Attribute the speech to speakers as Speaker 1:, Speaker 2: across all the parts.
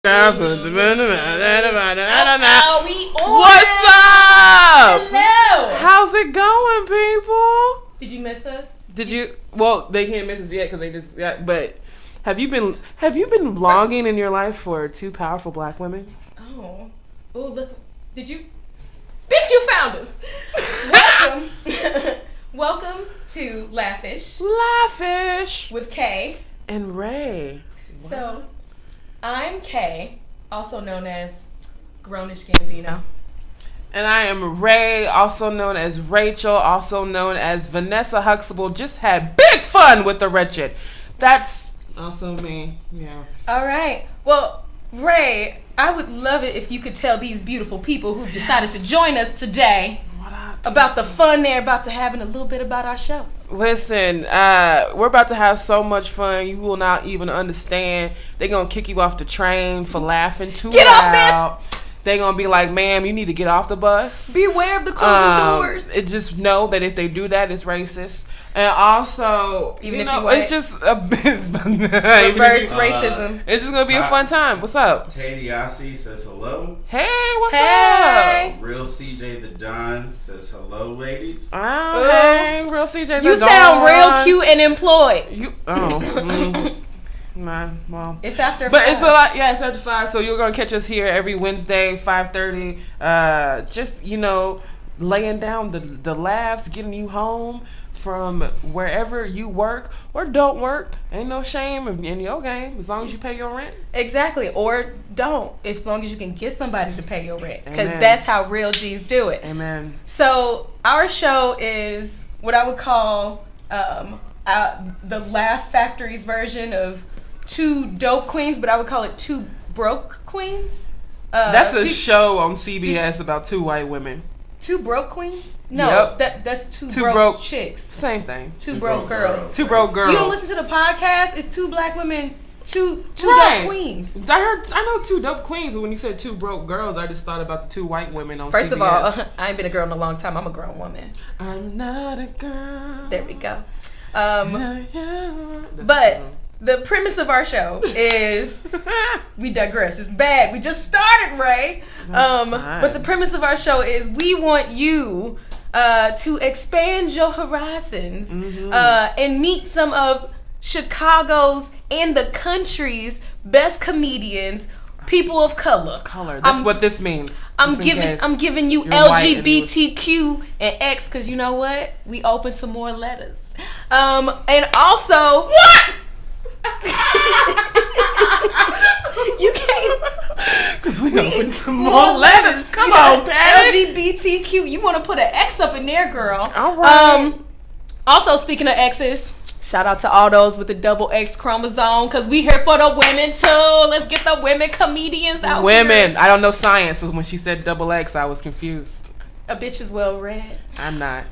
Speaker 1: What's up?
Speaker 2: Hello.
Speaker 1: How's it going, people?
Speaker 2: Did you miss us?
Speaker 1: Did you? Well, they can't miss us yet because they just got. But have you been longing in your life for two powerful black women?
Speaker 2: Oh, look! Did you? Bitch, you found us. Welcome, welcome to Laughish with Kay
Speaker 1: and Ray.
Speaker 2: So, I'm Kay, also known as Grownish Gambino.
Speaker 1: And I am Ray, also known as Rachel, also known as Vanessa Huxtable. Just had big fun with the wretched. That's also me. Yeah.
Speaker 2: All right. Well, Ray, I would love it if you could tell these beautiful people who've decided to join us today about the fun they're about to have and a little bit about our show.
Speaker 1: Listen, we're about to have so much fun. You will not even understand. They're going to kick you off the train for laughing too
Speaker 2: Get
Speaker 1: loud.
Speaker 2: Off, bitch!
Speaker 1: They're going to be like, ma'am, you need to get off the bus.
Speaker 2: Beware of the closing doors.
Speaker 1: Just know that if they do that, it's racist. And also,
Speaker 2: even if
Speaker 1: it's just a reverse
Speaker 2: racism.
Speaker 1: It's just going to be a fun time. What's up?
Speaker 3: Jussie says hello.
Speaker 1: Hey, what's up?
Speaker 3: Real CJ the Don says hello, ladies.
Speaker 1: Oh, hey, Real CJ the Don.
Speaker 2: You sound real cute and employed.
Speaker 1: Nah, well,
Speaker 2: it's after 5.
Speaker 1: It's a lot. Yeah, it's after 5. So you're gonna catch us here every Wednesday, 5:30. Just laying down the laughs, getting you home from wherever you work or don't work. Ain't no shame in your game as long as you pay your rent.
Speaker 2: Exactly, or don't, as long as you can get somebody to pay your rent, because that's how real G's do it.
Speaker 1: Amen.
Speaker 2: So our show is what I would call the Laugh Factory's version of Two Dope Queens, but I would call it Two Broke Queens.
Speaker 1: That's a show on CBS about two white women.
Speaker 2: Two Broke Queens? No,
Speaker 1: yep.
Speaker 2: that's two broke chicks.
Speaker 1: Same thing.
Speaker 2: Two broke girls.
Speaker 1: Two broke girls.
Speaker 2: You don't listen to the podcast? It's two black women, two dope queens.
Speaker 1: I know two dope queens, but when you said two broke girls, I just thought about the two white women on
Speaker 2: First
Speaker 1: CBS.
Speaker 2: of all, I ain't been a girl in a long time. I'm a grown woman.
Speaker 1: I'm not a girl.
Speaker 2: There we go. But the premise of our show is we digress. It's bad. We just started, Ray. But the premise of our show is we want you to expand your horizons and meet some of Chicago's and the country's best comedians, people of color.
Speaker 1: That's what this means.
Speaker 2: I'm giving you LGBTQ and X because you know what? We open to more letters. And also what? You can't.
Speaker 1: Because we open to more letters. Come on, Patty.
Speaker 2: LGBTQ. You want to put an X up in there, girl.
Speaker 1: All right.
Speaker 2: Also, speaking of X's, shout out to all those with the double X chromosome because we here for the women too. Let's get the women comedians out
Speaker 1: Women. I don't know science, so when she said double X, I was confused.
Speaker 2: A bitch is well read.
Speaker 1: I'm not.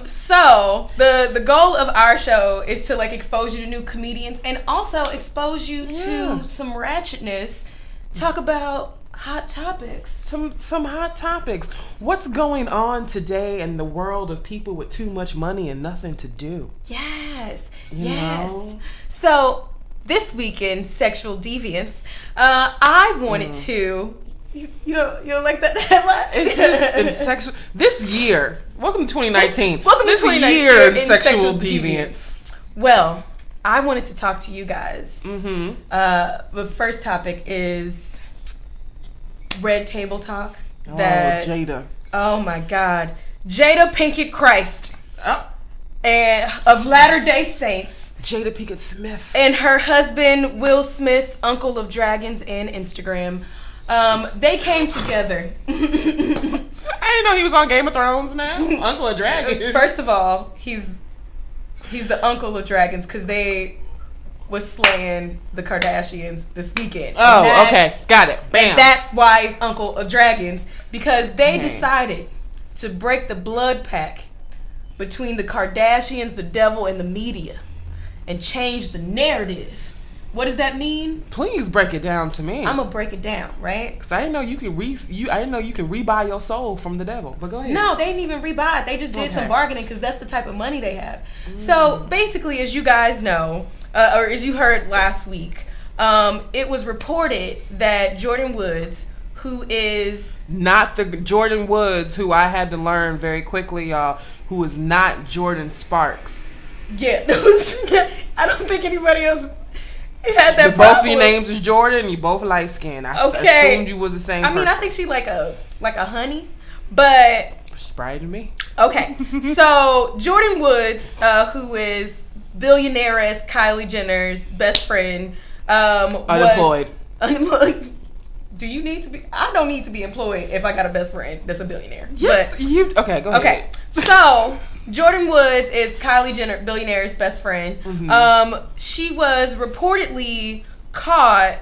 Speaker 2: So the goal of our show is to expose you to new comedians and also expose you to some ratchetness. Talk about hot topics.
Speaker 1: Some hot topics. What's going on today in the world of people with too much money and nothing to do?
Speaker 2: Yes.
Speaker 1: You know?
Speaker 2: So this week in Sexual Deviance, I wanted to. You don't like that headline?
Speaker 1: It's just in sexual. This year, welcome to 2019.
Speaker 2: Welcome to 2019
Speaker 1: year in Sexual Deviance.
Speaker 2: Well, I wanted to talk to you guys.
Speaker 1: Mm-hmm.
Speaker 2: The first topic is Red Table Talk.
Speaker 1: Jada.
Speaker 2: Oh my God, Jada Pinkett Christ,
Speaker 1: Oh.
Speaker 2: and of Latter-day Saints.
Speaker 1: Jada Pinkett Smith
Speaker 2: and her husband Will Smith, Uncle of Dragons and Instagram. They came together.
Speaker 1: I didn't know he was on Game of Thrones now. Uncle of Dragons.
Speaker 2: First of all, he's the Uncle of Dragons because they was slaying the Kardashians this weekend.
Speaker 1: Oh, okay. Got it. Bam.
Speaker 2: And that's why he's Uncle of Dragons, because they decided to break the blood pact between the Kardashians, the devil, and the media and change the narrative. What does that mean?
Speaker 1: Please break it down to me.
Speaker 2: I'm gonna break it down, right?
Speaker 1: Because I didn't know you could rebuy your soul from the devil. But go ahead.
Speaker 2: No, they didn't even rebuy it. They just did some bargaining because that's the type of money they have. So basically, as you guys know, or as you heard last week, it was reported that Jordyn Woods, who is
Speaker 1: not the Jordyn Woods, who I had to learn very quickly, y'all, who is not Jordyn Sparks.
Speaker 2: Yeah, I don't think anybody else had that.
Speaker 1: Both of your names is Jordyn. You both light skinned. I assumed you was the same.
Speaker 2: I mean, I think she like a honey, but
Speaker 1: she's brighter than me.
Speaker 2: Okay, so Jordyn Woods, who is billionairess Kylie Jenner's best friend,
Speaker 1: unemployed.
Speaker 2: Do you need to be? I don't need to be employed if I got a best friend that's a billionaire.
Speaker 1: Yes,
Speaker 2: but,
Speaker 1: you. Okay, go ahead.
Speaker 2: Okay, so Jordyn Woods is Kylie Jenner, billionaire's best friend. Mm-hmm. She was reportedly caught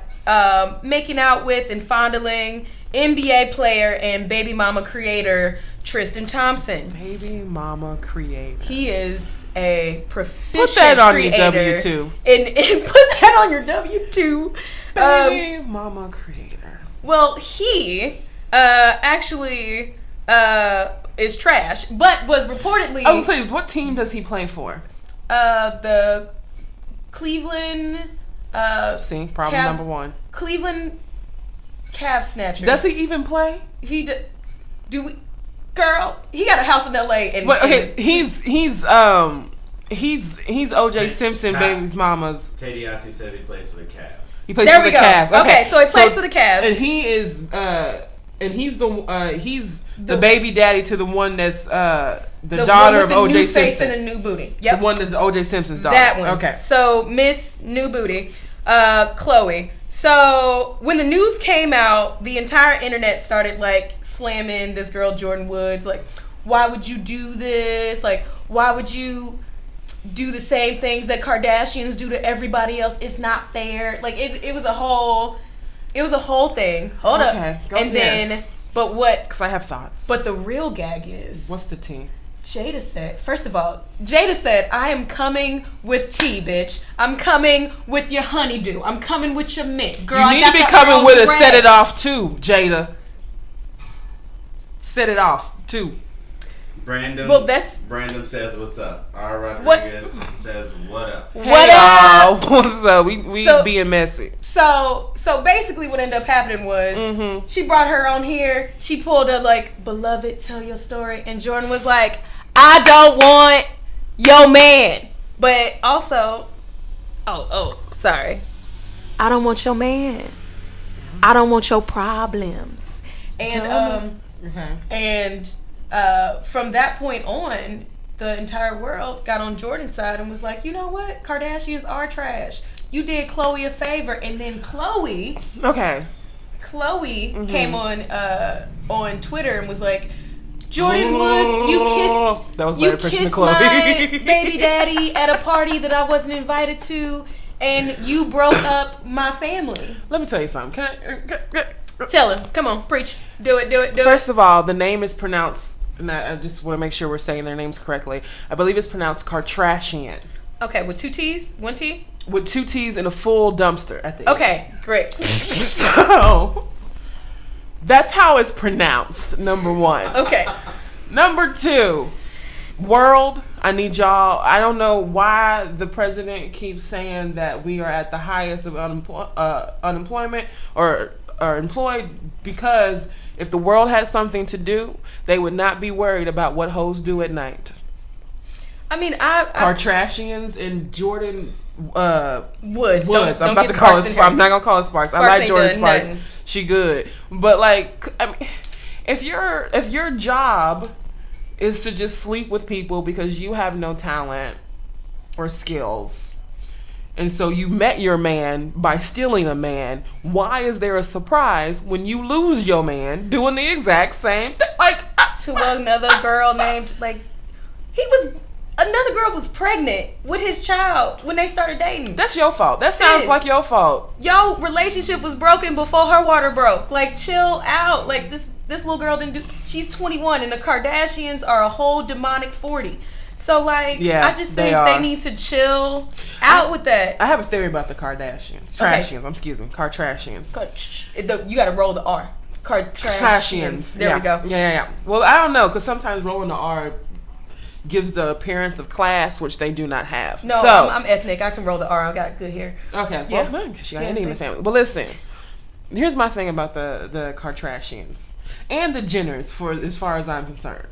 Speaker 2: making out with and fondling NBA player and baby mama creator Tristan Thompson.
Speaker 1: Baby mama creator.
Speaker 2: He is a proficient
Speaker 1: put that on
Speaker 2: creator.
Speaker 1: Your W-2.
Speaker 2: And put that on your W-2.
Speaker 1: Baby mama creator.
Speaker 2: Well, he actually is trash, but was reportedly.
Speaker 1: I was saying, what team does he play for?
Speaker 2: The Cleveland.
Speaker 1: See, problem number one.
Speaker 2: Cleveland Cavs Snatchers.
Speaker 1: Does he even play?
Speaker 2: Do we? Girl, he got a house in L.A. and
Speaker 1: okay, he's O.J. Simpson, baby's mama's.
Speaker 3: Teddy Ossie says he plays for the Cavs.
Speaker 1: He plays for the Cavs.
Speaker 2: Okay, so he plays for the Cavs,
Speaker 1: and he is he's the baby daddy to the one that's the daughter of O.J. Simpson.
Speaker 2: Face and a new booty. Yep.
Speaker 1: The one that's O.J. Simpson's daughter.
Speaker 2: That one.
Speaker 1: Okay.
Speaker 2: So Miss New Booty, Khloe. So when the news came out, the entire internet started like slamming this girl Jordyn Woods. Like, why would you do this? Like, why would you do the same things that Kardashians do to everybody else? It's not fair. Like it was a whole thing. Hold up. And then, but what?
Speaker 1: Because I have thoughts.
Speaker 2: But the real gag is,
Speaker 1: what's the tea?
Speaker 2: Jada said, first of all, I am coming with tea, bitch. I'm coming with your honeydew. I'm coming with your mint. Girl,
Speaker 1: you need to be coming with a set it off too, Jada. Set it off too.
Speaker 3: Brandon.
Speaker 2: Well,
Speaker 3: Brandon says what's up. R. Rodriguez says what up.
Speaker 2: What up?
Speaker 1: What's up? We being messy.
Speaker 2: So basically, what ended up happening was she brought her on here. She pulled a like, beloved, tell your story, and Jordyn was like, I don't want your man, but also, sorry, I don't want your man. I don't want your problems, and from that point on, the entire world got on Jordyn's side and was like, you know what? Kardashians are trash. You did Khloe a favor, and then Khloe came on Twitter and was like, Jordyn Woods, you kissed my baby daddy at a party that I wasn't invited to, and you broke up my family.
Speaker 1: Let me tell you something.
Speaker 2: Tell him. Come on, preach. Do it.
Speaker 1: First of all, the name is pronounced, and I just want to make sure we're saying their names correctly. I believe it's pronounced Kartrashian.
Speaker 2: Okay, with 2 T's? 1 T?
Speaker 1: With 2 T's and a full dumpster at the end.
Speaker 2: Okay, great.
Speaker 1: So, that's how it's pronounced, number one.
Speaker 2: Okay.
Speaker 1: Number two, world, I need y'all. I don't know why the president keeps saying that we are at the highest of unemployment or employed, because if the world had something to do, they would not be worried about what hoes do at night. I mean, Kartrashians and Jordyn
Speaker 2: Woods.
Speaker 1: I'm about to call it Sparks. I'm not gonna call it Sparks. I like Jordyn Sparks. Nothing. She good, but like, I mean, if your job is to just sleep with people because you have no talent or skills, and so you met your man by stealing a man, why is there a surprise when you lose your man doing the exact same thing? Like,
Speaker 2: to another girl named, like, another girl was pregnant with his child when they started dating.
Speaker 1: That's your fault. That sounds like your fault.
Speaker 2: Your relationship was broken before her water broke. Like, chill out. Like, this little girl didn't do. She's 21, and the Kardashians are a whole demonic 40. So, like, I just think they need to chill out with that.
Speaker 1: I have a theory about the Kardashians. Kartrashians.
Speaker 2: You got to roll the R. Kartrashians. There we go.
Speaker 1: Yeah. Well, I don't know, because sometimes rolling the R gives the appearance of class, which they do not have.
Speaker 2: No,
Speaker 1: so,
Speaker 2: I'm ethnic. I can roll the R. I got good hair.
Speaker 1: Okay,
Speaker 2: Yeah.
Speaker 1: well, she got Indian in the family. But listen, here's my thing about the Kartrashians and the Jenners, for as far as I'm concerned.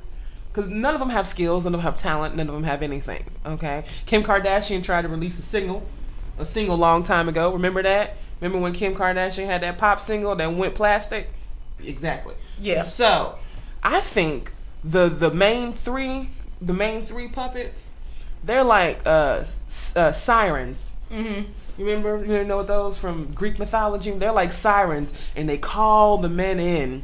Speaker 1: Because none of them have skills, none of them have talent, none of them have anything. Okay, Kim Kardashian tried to release a single long time ago. Remember that? Remember when Kim Kardashian had that pop single that went plastic? Exactly.
Speaker 2: Yeah.
Speaker 1: So, I think the main three puppets, they're like sirens.
Speaker 2: Mm-hmm.
Speaker 1: You remember? You know those from Greek mythology? They're like sirens, and they call the men in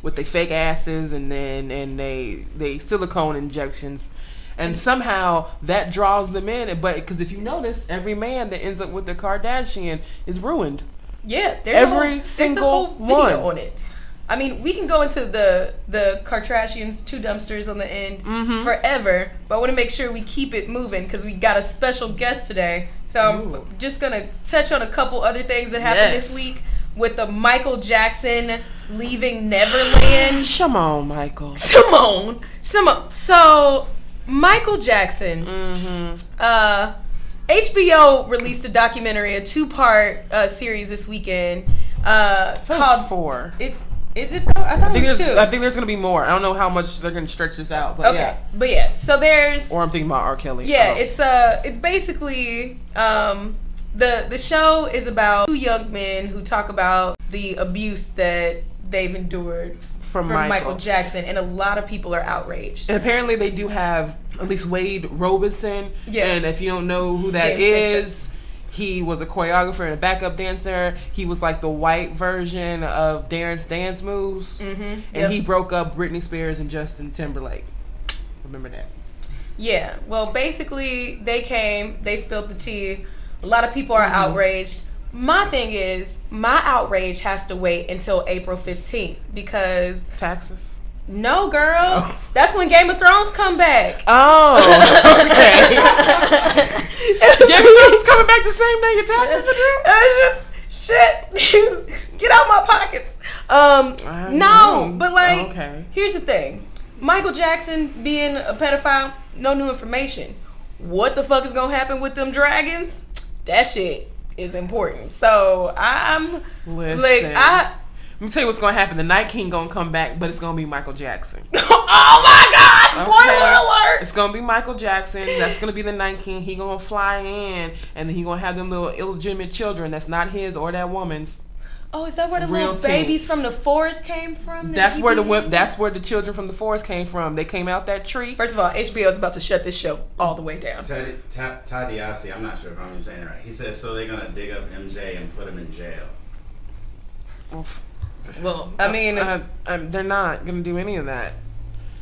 Speaker 1: with their fake asses, and they silicone injections, and somehow that draws them in. But because if you notice, every man that ends up with the Kardashian is ruined.
Speaker 2: Yeah, there's
Speaker 1: every single
Speaker 2: video
Speaker 1: one
Speaker 2: on it. I mean, we can go into the Kartrashians, 2 dumpsters on the end forever, but I want to make sure we keep it moving because we got a special guest today. So I'm just going to touch on a couple other things that happened this week with the Michael Jackson leaving Neverland.
Speaker 1: Come on, Michael.
Speaker 2: Come on. So, Michael Jackson, HBO released a documentary, a 2-part series this weekend called
Speaker 1: 4.
Speaker 2: I thought it was 2.
Speaker 1: I think there's gonna be more. I don't know how much they're gonna stretch this out, but
Speaker 2: but yeah. So there's.
Speaker 1: Or I'm thinking about R. Kelly.
Speaker 2: Yeah, it's basically the show is about 2 young men who talk about the abuse that they've endured from Michael Jackson, and a lot of people are outraged.
Speaker 1: And apparently they do have at least Wade Robinson. Yeah. And if you don't know who that is. He was a choreographer and a backup dancer. He was like the white version of Darren's dance moves. Mm-hmm. And he broke up Britney Spears and Justin Timberlake. Remember that? Yeah.
Speaker 2: Well, basically, they came, they spilled the tea. A lot of people are outraged. My thing is, my outrage has to wait until April 15th because...
Speaker 1: Taxes?
Speaker 2: No, girl. Oh. That's when Game of Thrones come back.
Speaker 1: Oh, okay. Game of Thrones coming back the same day your taxes are due?
Speaker 2: It's just shit. Get out my pockets. No, but like, here's the thing. Michael Jackson being a pedophile, no new information. What the fuck is gonna happen with them dragons? That shit is important. So I'm
Speaker 1: let me tell you what's gonna happen. The Night King gonna come back, but it's gonna be Michael Jackson.
Speaker 2: Oh my God! Spoiler alert!
Speaker 1: It's gonna be Michael Jackson. That's gonna be the Night King. He gonna fly in, and then he gonna have them little illegitimate children. That's not his or that woman's.
Speaker 2: Oh, is that where the little babies from the forest came from?
Speaker 1: That's where the children from the forest came from. They came out that tree.
Speaker 2: First of all, HBO is about to shut this show all the way down.
Speaker 3: Tadiasi, I'm not sure if I'm even saying it right. He says so they're gonna dig up MJ and put him in jail.
Speaker 1: Oof.
Speaker 2: Well, I mean,
Speaker 1: they're not gonna do any of that.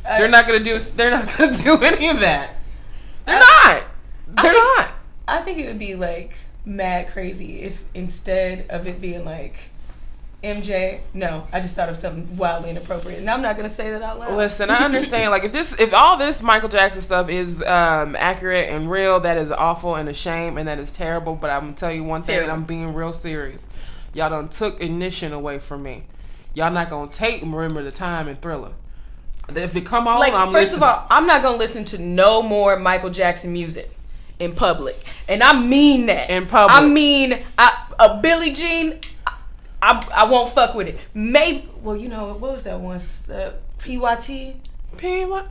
Speaker 1: They're not gonna do any of that. They're not.
Speaker 2: I think it would be like mad crazy if instead of it being like MJ. No, I just thought of something wildly inappropriate, and I'm not gonna say that out loud.
Speaker 1: Listen, I understand. Like if all this Michael Jackson stuff is accurate and real, that is awful and a shame, and that is terrible. But I'm gonna tell you one thing, and I'm being real serious. Y'all done took ignition away from me. Y'all not gonna take Remember the Time and Thriller. If it come on, I'm listening.
Speaker 2: First of all, I'm not gonna listen to no more Michael Jackson music in public, and I mean that.
Speaker 1: In public,
Speaker 2: I mean a Billie Jean. I won't fuck with it. Maybe. Well, you know what was that one? PYT.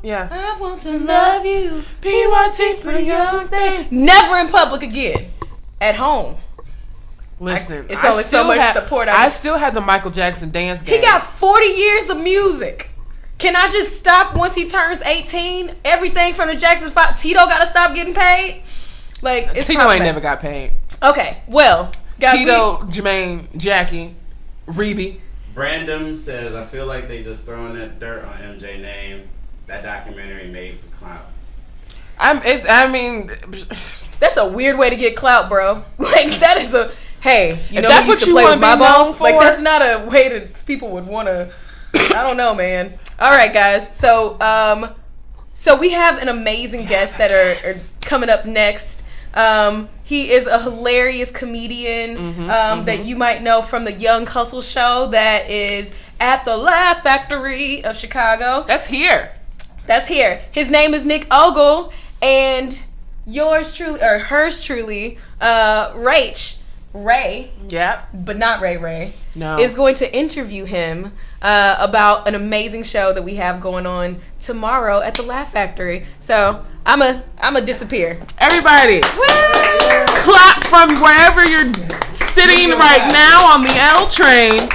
Speaker 1: Yeah.
Speaker 2: I want to love you.
Speaker 1: PYT, pretty young thing.
Speaker 2: Never in public again. At home.
Speaker 1: Listen,
Speaker 2: it's only so much support.
Speaker 1: I still had the Michael Jackson dance game.
Speaker 2: He got 40 years of music. Can I just stop once he turns 18? Everything from the Jacksons 5. Tito got to stop getting paid. Like it's
Speaker 1: Tito ain't never got paid.
Speaker 2: Okay, well, guys,
Speaker 1: Tito, Jermaine, Jackie, Reby.
Speaker 3: Brandon says, I feel like they just throwing that dirt on MJ name. That documentary made for clout.
Speaker 1: I mean,
Speaker 2: that's a weird way to get clout, bro. Like that is a. Hey, you know,
Speaker 1: that's what you want to be known for.
Speaker 2: Like that's not a way that people would want to. I don't know, man. All right, guys. So we have an amazing guest that are coming up next. He is a hilarious comedian that you might know from the Young Hustle show that is at the Laugh Factory of Chicago.
Speaker 1: That's here.
Speaker 2: That's here. His name is Nick Ogle, and yours truly, or hers truly, Ray,
Speaker 1: Yep.
Speaker 2: but not Ray,
Speaker 1: No.
Speaker 2: is going to interview him about an amazing show that we have going on tomorrow at the Laugh Factory. So I'ma disappear.
Speaker 1: Everybody, clap from wherever you're sitting right now on the L train.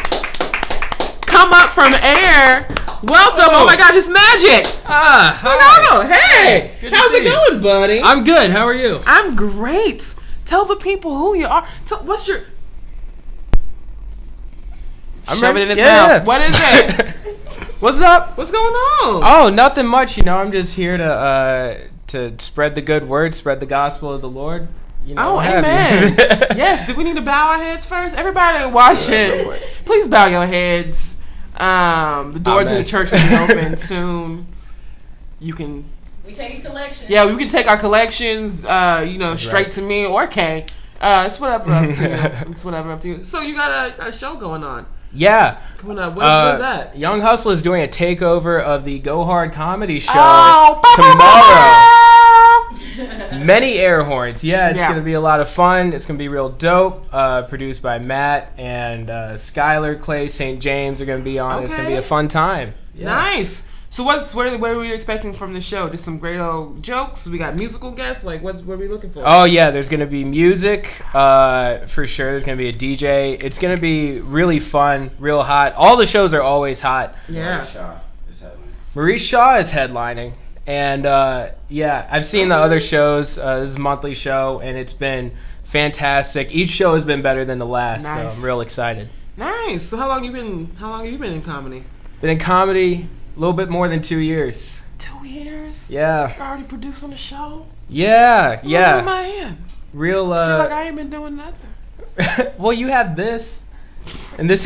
Speaker 1: Come up from air. Welcome. Oh my gosh, it's Magic.
Speaker 4: Hi.
Speaker 1: Hello. Hey.
Speaker 4: Good to
Speaker 1: How's
Speaker 4: see
Speaker 1: it
Speaker 4: you.
Speaker 1: going, buddy?
Speaker 4: I'm good. How are you?
Speaker 1: I'm great. Tell the people who you are. What's your...
Speaker 4: I'm
Speaker 1: Shove
Speaker 4: ready.
Speaker 1: it in his
Speaker 4: Yeah.
Speaker 1: mouth. What is it?
Speaker 4: What's up?
Speaker 1: What's going on?
Speaker 4: Oh, nothing much. I'm just here to spread the good word, spread the gospel of the Lord.
Speaker 1: Oh,
Speaker 4: what have
Speaker 1: amen.
Speaker 4: you.
Speaker 1: Yes, do we need to bow our heads first? Everybody watching, please bow your heads. The doors
Speaker 4: Amen.
Speaker 1: to the church will be open soon. You can...
Speaker 2: We take a collection.
Speaker 1: Yeah, we can take our collections,
Speaker 4: That's
Speaker 1: straight
Speaker 4: right.
Speaker 1: to me or Kay. It's whatever up to you. It's whatever up to you. So you got a show going on.
Speaker 4: Yeah.
Speaker 1: Coming up. What is that?
Speaker 4: Young Hustle is doing a takeover of the Go Hard comedy show
Speaker 1: Oh,
Speaker 4: tomorrow. Many air horns. Yeah, it's
Speaker 1: Yeah.
Speaker 4: going to be a lot of fun. It's going to be real dope. Produced by Matt and Skylar, Khloe, St. James are going to be on. It's going to be a fun time. Yeah.
Speaker 1: Nice. So what are we expecting from the show? Just some great old jokes? We got musical guests? Like, what are we looking for?
Speaker 4: Oh, yeah, there's going to be music, for sure. There's going to be a DJ. It's going to be really fun, real hot. All the shows are always hot.
Speaker 1: Yeah.
Speaker 4: Maurice Shaw is headlining. And, yeah, I've seen the other shows. This is a monthly show, and it's been fantastic. Each show has been better than the last,
Speaker 1: Nice.
Speaker 4: so I'm real excited.
Speaker 1: Nice. So how long you been in comedy?
Speaker 4: Been in comedy a little bit more than 2 years.
Speaker 1: 2 years?
Speaker 4: Yeah.
Speaker 1: You're already producing the show?
Speaker 4: Yeah,
Speaker 1: Oh, man.
Speaker 4: Real,
Speaker 1: I feel like I ain't been doing nothing.
Speaker 4: well, you have this. And this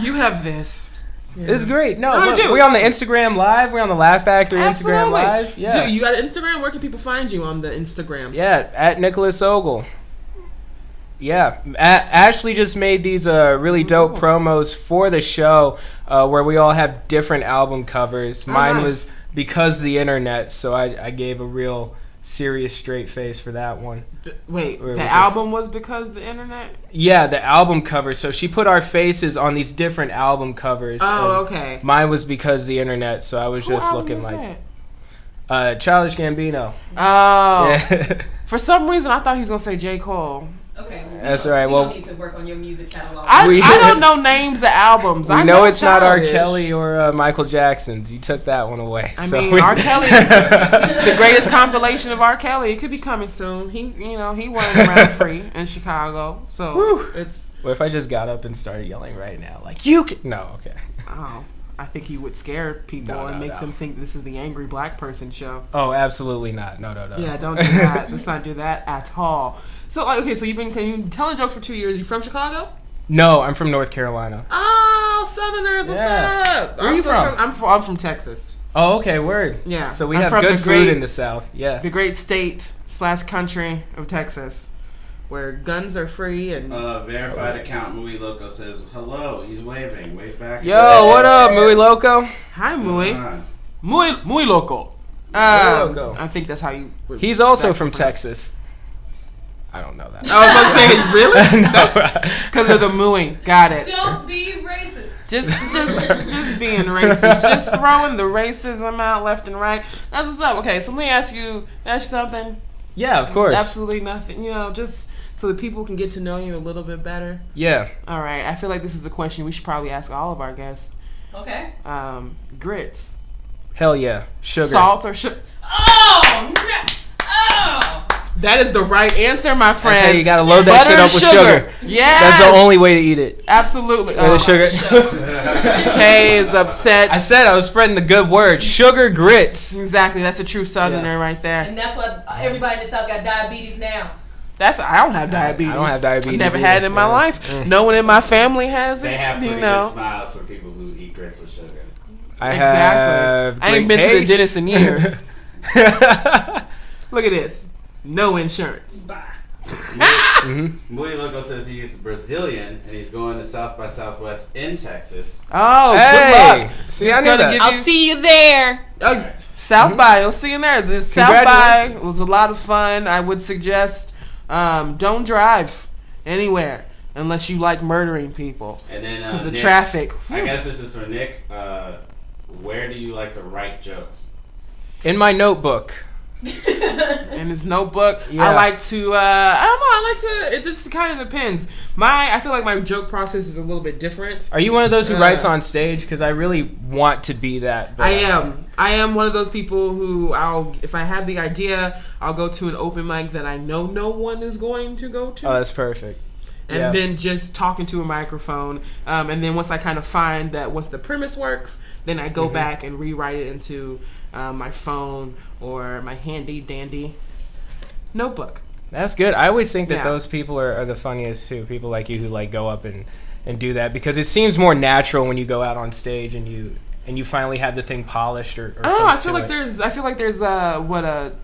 Speaker 1: You have this.
Speaker 4: This is great. No,
Speaker 1: I
Speaker 4: look,
Speaker 1: do.
Speaker 4: we're on the Instagram Live. We're on the Laugh Factory Instagram
Speaker 1: Absolutely.
Speaker 4: Live. Yeah.
Speaker 1: Dude, you got an Instagram? Where can people find you on the Instagrams?
Speaker 4: Yeah, at Nicholas Ogle. Yeah, Ashley just made these really dope promos for the show where we all have different album covers. Mine
Speaker 1: nice.
Speaker 4: was Because the Internet, so I gave a real serious straight face for that one.
Speaker 1: Wait,
Speaker 4: Or it
Speaker 1: the
Speaker 4: was
Speaker 1: album was Because the Internet?
Speaker 4: Yeah, the album cover. So she put our faces on these different album covers.
Speaker 1: Oh,
Speaker 4: and
Speaker 1: okay.
Speaker 4: Mine was Because the Internet, so I was
Speaker 1: Who
Speaker 4: just
Speaker 1: album
Speaker 4: looking
Speaker 1: is
Speaker 4: like
Speaker 1: that?
Speaker 4: Childish Gambino.
Speaker 1: Oh.
Speaker 4: Yeah.
Speaker 1: For some reason, I thought he was going to say J. Cole.
Speaker 2: Okay.
Speaker 4: That's right.
Speaker 2: We
Speaker 4: Well,
Speaker 2: don't need to work on your music catalog.
Speaker 1: I
Speaker 4: We-
Speaker 1: don't know names of albums.
Speaker 4: we
Speaker 1: I
Speaker 4: know it's not R.
Speaker 1: Childish.
Speaker 4: Kelly or Michael Jackson's. You took that one away.
Speaker 1: I
Speaker 4: so
Speaker 1: mean, R. Kelly, the greatest compilation of R. Kelly. It could be coming soon. He wasn't around free in Chicago, so
Speaker 4: Whew.
Speaker 1: it's.
Speaker 4: What if I just got up and started yelling right now? Like, you can. No, okay.
Speaker 1: Oh, I think he would scare people
Speaker 4: No,
Speaker 1: and make
Speaker 4: no.
Speaker 1: them think this is the angry black person show.
Speaker 4: Oh, absolutely not. No.
Speaker 1: Yeah, don't do that. Let's not do that at all. So, okay, so you've been telling jokes for 2 years. You from Chicago?
Speaker 4: No, I'm from North Carolina.
Speaker 1: Oh, Southerners, what's
Speaker 4: Yeah.
Speaker 1: up?
Speaker 4: Where are you from?
Speaker 1: I'm from Texas.
Speaker 4: Oh, okay, word.
Speaker 1: Yeah.
Speaker 4: So we
Speaker 1: I'm
Speaker 4: have
Speaker 1: from
Speaker 4: good
Speaker 1: the
Speaker 4: food
Speaker 1: great-
Speaker 4: in the South. Yeah.
Speaker 1: The great state / country of Texas, where guns are free and
Speaker 3: Verified account Muy Loco says hello. He's waving. Wave back.
Speaker 4: Yo, what up, Muy Loco?
Speaker 1: hi
Speaker 3: Muy.
Speaker 1: muy loco.
Speaker 4: Loco.
Speaker 1: I think that's how you.
Speaker 4: He's also
Speaker 1: that's
Speaker 4: from
Speaker 1: pronounce-
Speaker 4: Texas. I don't know that.
Speaker 1: I was about to say, really?
Speaker 4: No.
Speaker 1: Because of the muy. Got it.
Speaker 2: Don't be racist.
Speaker 1: Just being racist. Just throwing the racism out left and right. That's what's up. Okay, so let me ask you something.
Speaker 4: Yeah, of course.
Speaker 1: Absolutely nothing. Just so that people can get to know you a little bit better.
Speaker 4: Yeah.
Speaker 1: All right. I feel like this is a question we should probably ask all of our guests.
Speaker 2: Okay.
Speaker 1: Grits.
Speaker 4: Hell yeah. Sugar.
Speaker 1: Salt or sugar?
Speaker 2: Oh no! Oh.
Speaker 1: That is the right answer, my friend.
Speaker 4: That's how you gotta load that
Speaker 1: Butter
Speaker 4: shit
Speaker 1: and
Speaker 4: up with sugar.
Speaker 1: Yes.
Speaker 4: That's the only way to eat it.
Speaker 1: Absolutely.
Speaker 4: Or the sugar.
Speaker 1: Kay is upset.
Speaker 4: I said I was spreading the good word. Sugar grits.
Speaker 1: Exactly. That's a true Southerner right there.
Speaker 2: And that's why everybody in the South got diabetes now.
Speaker 1: I don't have diabetes.
Speaker 4: I don't have diabetes
Speaker 1: I've never
Speaker 4: either.
Speaker 1: had it in my
Speaker 4: Yeah.
Speaker 1: life. No one in my family has it.
Speaker 3: They have pretty
Speaker 1: you
Speaker 3: good
Speaker 1: know.
Speaker 3: smiles for people who eat grits with sugar.
Speaker 4: I have
Speaker 1: I ain't
Speaker 4: great
Speaker 1: been to the
Speaker 4: taste.
Speaker 1: dentist in years. Look at this. No insurance.
Speaker 3: Muy Loco says he's Brazilian and he's going to South by Southwest in Texas.
Speaker 1: Oh,
Speaker 4: hey.
Speaker 1: good luck.
Speaker 4: See, I knew that.
Speaker 2: I'll see you there.
Speaker 1: South by, you'll see you there. This South by was a lot of fun. I would suggest don't drive anywhere unless you like murdering people.
Speaker 3: And then
Speaker 1: because the
Speaker 3: Nick,
Speaker 1: traffic.
Speaker 3: I guess this is for Nick. Where do you like to write jokes?
Speaker 4: In my notebook.
Speaker 1: In his notebook.
Speaker 4: Yeah.
Speaker 1: I like to I don't know, I like to, it just kind of depends. I feel like my joke process is a little bit different.
Speaker 4: Are you one of those who writes on stage? Because I really want to be that. But
Speaker 1: I am one of those people who if I have the idea, I'll go to an open mic that I know no one is going to go to.
Speaker 4: Oh, that's perfect.
Speaker 1: And then just talking to a microphone. And then once I kind of find that once the premise works, then I go back and rewrite it into my phone or my handy dandy notebook.
Speaker 4: That's good. I always think that those people are the funniest too. People like you who like go up and do that because it seems more natural when you go out on stage and you finally have the thing polished or
Speaker 1: I feel like there's a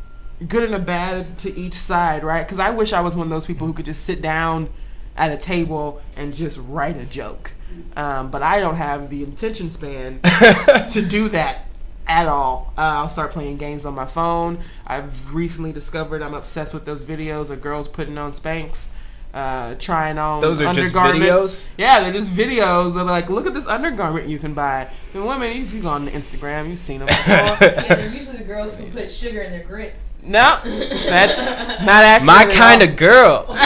Speaker 1: good and a bad to each side, right? Because I wish I was one of those people who could just sit down at a table and just write a joke. But I don't have the attention span to do that at all. I'll start playing games on my phone. I've recently discovered I'm obsessed with those videos of girls putting on Spanx, trying on
Speaker 4: those are
Speaker 1: undergarments.
Speaker 4: just videos?
Speaker 1: Yeah, they're just videos of like, look at this undergarment you can buy. And women, if you go on Instagram, you've seen them before.
Speaker 2: Yeah, they're usually the girls who put sugar in their grits.
Speaker 1: No, that's not accurate.
Speaker 4: My kind of girls.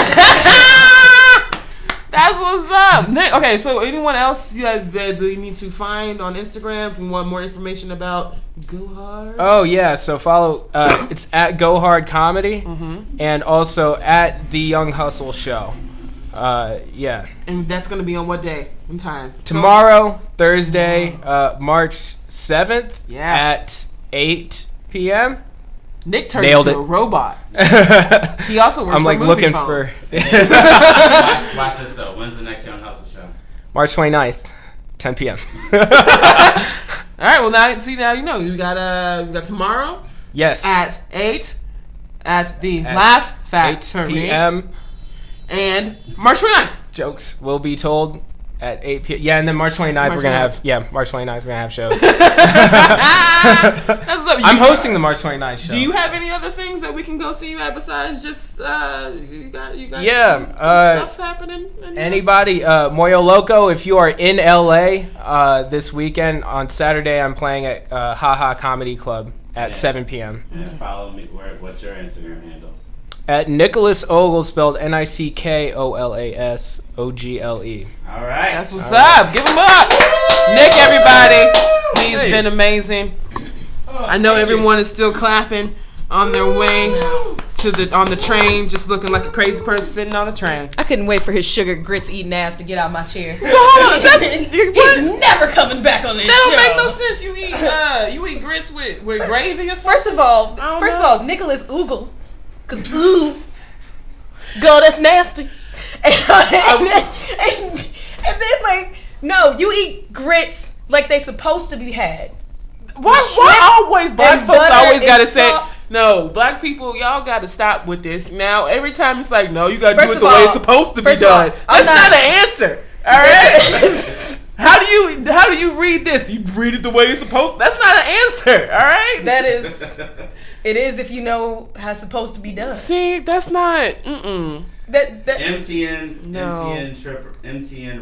Speaker 1: That's what's up. Okay, so anyone else that you need to find on Instagram if you want more information about Go Hard?
Speaker 4: Oh yeah, so follow. It's at Go Hard Comedy, and also at The Young Hustle Show. Yeah.
Speaker 1: And that's gonna be on what day and time?
Speaker 4: Tomorrow, Thursday, March 7th, at 8 p.m.
Speaker 1: Nick turned
Speaker 4: Nailed
Speaker 1: into
Speaker 4: it.
Speaker 1: a robot. He also works
Speaker 4: I'm
Speaker 1: for
Speaker 4: like
Speaker 1: Movie
Speaker 4: looking
Speaker 1: Phone.
Speaker 4: for
Speaker 3: Watch this though. When's the next Young Hustle show?
Speaker 4: March 29th, 10 p.m.
Speaker 1: All right. Well, now you know you got tomorrow.
Speaker 4: Yes.
Speaker 1: At 8 at the Laugh
Speaker 4: 8
Speaker 1: Factory.
Speaker 4: p.m.
Speaker 1: And March 29th.
Speaker 4: Jokes will be told at 8 p.m. Yeah, and then March 29th we're gonna have March 29th we're gonna have shows. I'm hosting the March 29th show.
Speaker 1: Do you have any other things that we can go see you at besides just you got some stuff happening?
Speaker 4: Anybody, Moyo Loco, if you are in LA this weekend on Saturday, I'm playing at Haha Comedy Club at 7 p.m.
Speaker 3: And follow me. What's your Instagram handle?
Speaker 4: At Nicholas Ogle, spelled Nickolasogle.
Speaker 3: All right.
Speaker 1: That's what's up. Give him up. Nick, everybody. He's been amazing. I know everyone is still clapping on their way on the train, just looking like a crazy person sitting on the train.
Speaker 2: I couldn't wait for his sugar grits eating ass to get out of my chair.
Speaker 1: So hold on,
Speaker 2: He's never coming back on this
Speaker 1: that
Speaker 2: show.
Speaker 1: don't make no sense. You eat grits with gravy or something?
Speaker 2: First of all, Nicholas Oogle, cause ooh, girl, that's nasty. And then like, no, you eat grits like they supposed to be had.
Speaker 1: Why always black
Speaker 2: and
Speaker 1: folks
Speaker 2: butter
Speaker 1: always
Speaker 2: and
Speaker 1: gotta say
Speaker 2: salt.
Speaker 1: no? Black people, y'all gotta stop with this. Now every time it's like no, you gotta
Speaker 2: First
Speaker 1: do it
Speaker 2: of
Speaker 1: the way
Speaker 2: all-
Speaker 1: it's supposed to be
Speaker 2: first of all,
Speaker 1: done.
Speaker 2: I'm
Speaker 1: That's not
Speaker 2: not-
Speaker 1: an answer. All right. How do you read this? You read it the way it's supposed. That's not an answer. All right.
Speaker 2: That is, it is if you know how it's supposed to be done.
Speaker 1: See, that's not.
Speaker 2: That
Speaker 3: MTN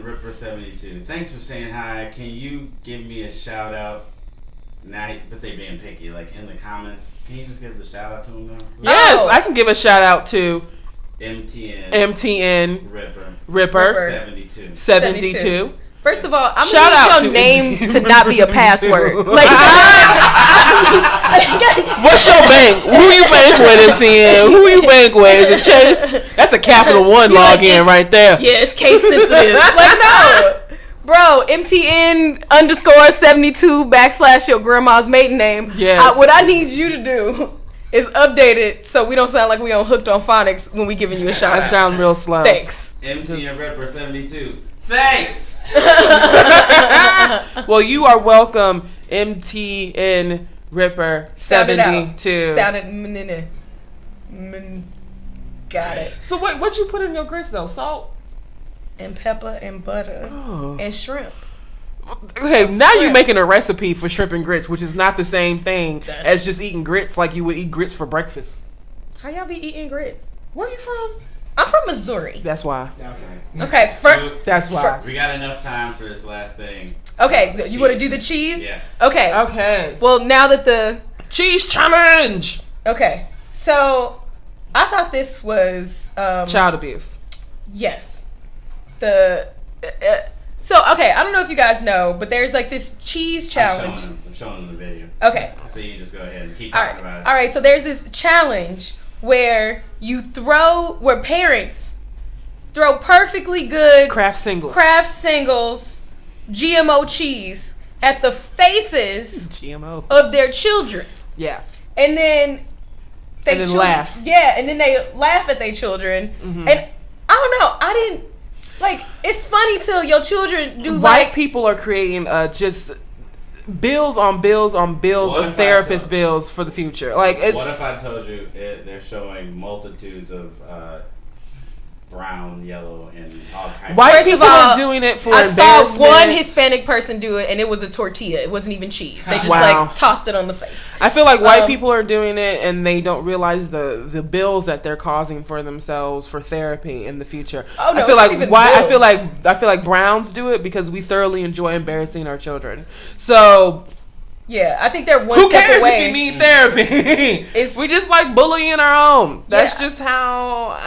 Speaker 3: Ripper 72. Thanks for saying hi. Can you give me a shout out? Now, but they being picky, like in the comments. Can you just give the shout out to them though?
Speaker 1: Yes, I can give a shout out to
Speaker 3: MTN
Speaker 1: Ripper
Speaker 3: 72.
Speaker 2: First of all, I'm
Speaker 1: Shout
Speaker 2: gonna
Speaker 1: out
Speaker 2: need your
Speaker 1: to
Speaker 2: name
Speaker 1: MTN
Speaker 2: to not be a password. Like,
Speaker 1: what's your bank? Who you bank with, MTN? Who you bank with? Is it Chase? That's a Capital One login right there.
Speaker 2: Yeah, it's case sensitive. Like, no. Bro, MTN _72 / your grandma's maiden name.
Speaker 1: Yes.
Speaker 2: What I need you to do is update it so we don't sound like we on Hooked on Phonics when we giving you a shout
Speaker 1: I
Speaker 2: out.
Speaker 1: sound real slow.
Speaker 2: Thanks.
Speaker 3: MTN Ripper 72. Thanks.
Speaker 1: Well, you are welcome, MTN Ripper 72.
Speaker 2: Sounded Got it.
Speaker 1: So what you put in your grits though? Salt
Speaker 2: and pepper and butter and shrimp.
Speaker 1: Okay, now you're making a recipe for shrimp and grits, which is not the same thing as just eating grits like you would eat grits for breakfast.
Speaker 2: How y'all be eating grits?
Speaker 1: Where you from?
Speaker 2: I'm from Missouri.
Speaker 1: That's why.
Speaker 2: Okay,
Speaker 1: that's why.
Speaker 3: We got enough time for this last thing.
Speaker 2: Okay, you want to do the cheese?
Speaker 3: Yes.
Speaker 2: Okay. Well, now that the
Speaker 1: cheese challenge.
Speaker 2: Okay, so I thought this was
Speaker 1: child abuse.
Speaker 2: Yes. So, okay, I don't know if you guys know, but there's like this cheese challenge.
Speaker 3: I'm showing them the video.
Speaker 2: Okay.
Speaker 3: So you just go ahead and keep talking about it.
Speaker 2: All right, so there's this challenge where parents throw perfectly good
Speaker 1: Kraft singles
Speaker 2: GMO cheese at the faces of their children.
Speaker 1: Yeah.
Speaker 2: And then they
Speaker 1: laugh.
Speaker 2: Yeah, and then they laugh at their children. Mm-hmm. And I don't know, I didn't like. It's funny till your children do.
Speaker 1: White people are creating just bills on bills on bills of therapist bills for the future. Like, it's.
Speaker 3: What if I told you they're showing multitudes of brown, yellow, and all kinds.
Speaker 1: White people are doing it for embarrassment.
Speaker 2: I saw one Hispanic person do it, and it was a tortilla. It wasn't even cheese. They just like tossed it on the face.
Speaker 1: I feel like white people are doing it, and they don't realize the bills that they're causing for themselves for therapy in the future. Oh no! I feel like browns do it because we thoroughly enjoy embarrassing our children. So.
Speaker 2: Yeah, I think they're one step away.
Speaker 1: Who cares if you need therapy? We just like bullying our own. That's just how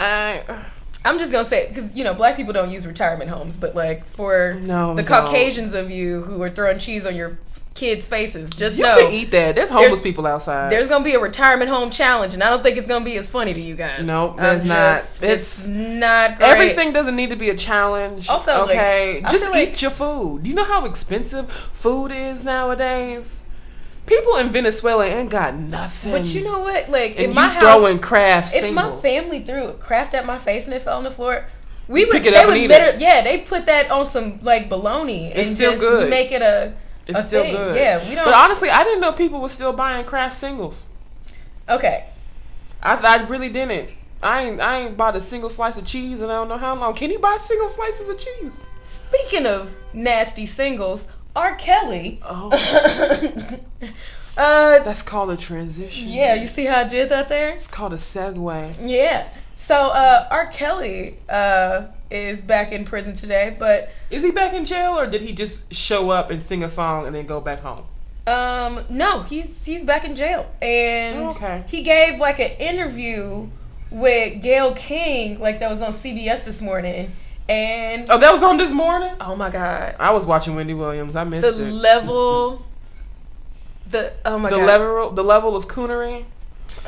Speaker 2: I'm just gonna say, because black people don't use retirement homes, but like for the Caucasians of you who are throwing cheese on your kids' faces, just know
Speaker 1: you can eat that. There's homeless people outside.
Speaker 2: There's gonna be a retirement home challenge, and I don't think it's gonna be as funny to you guys.
Speaker 1: Nope, there's not.
Speaker 2: It's not great.
Speaker 1: Everything doesn't need to be a challenge.
Speaker 2: Also,
Speaker 1: okay, just eat your food. Do you know how expensive food is nowadays? People in Venezuela ain't got nothing.
Speaker 2: But you know what? Like,
Speaker 1: and
Speaker 2: in my house,
Speaker 1: throwing Kraft
Speaker 2: if
Speaker 1: singles.
Speaker 2: my family threw Kraft at my face and it fell on the floor, they put that on some like bologna and
Speaker 1: still
Speaker 2: just
Speaker 1: good.
Speaker 2: Make it a
Speaker 1: still
Speaker 2: thing.
Speaker 1: Good.
Speaker 2: Yeah, we don't.
Speaker 1: But honestly, I didn't know people were still buying Kraft singles.
Speaker 2: Okay.
Speaker 1: I really didn't. I ain't bought a single slice of cheese and I don't know how long. Can you buy single slices of cheese?
Speaker 2: Speaking of nasty singles, R. Kelly.
Speaker 1: Oh. That's called a transition.
Speaker 2: Yeah, you see how I did that there?
Speaker 1: It's called a segue.
Speaker 2: Yeah. So R. Kelly is back in prison today, but
Speaker 1: is he back in jail or did he just show up and sing a song and then go back home?
Speaker 2: No, he's back in jail, and he gave like an interview with Gayle King, like that was on CBS this morning. And
Speaker 1: that was on this morning?
Speaker 2: Oh my god.
Speaker 1: I was watching Wendy Williams. I missed it.
Speaker 2: The level
Speaker 1: of coonery.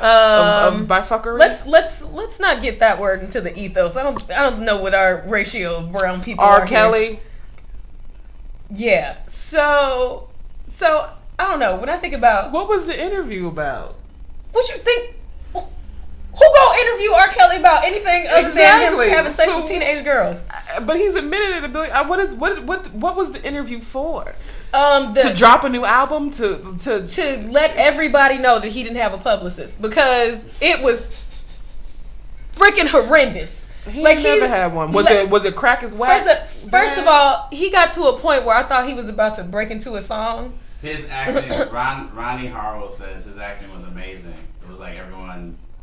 Speaker 1: Of bifuckery.
Speaker 2: Let's not get that word into the ethos. I don't know what our ratio of brown people are.
Speaker 1: R. Kelly.
Speaker 2: Here. Yeah. So I don't know. When I think about
Speaker 1: what was the interview about?
Speaker 2: What you think? Who gonna interview R. Kelly about anything other than him having sex with teenage girls?
Speaker 1: But he's admitted it a billion. What was the interview for?
Speaker 2: To
Speaker 1: drop a new album to
Speaker 2: let everybody know that he didn't have a publicist because it was freaking horrendous.
Speaker 1: He never had one. Was it crack as wax?
Speaker 2: First of all, he got to a point where I thought he was about to break into a song.
Speaker 3: His acting, Ronnie Harwell says his acting was amazing. It was like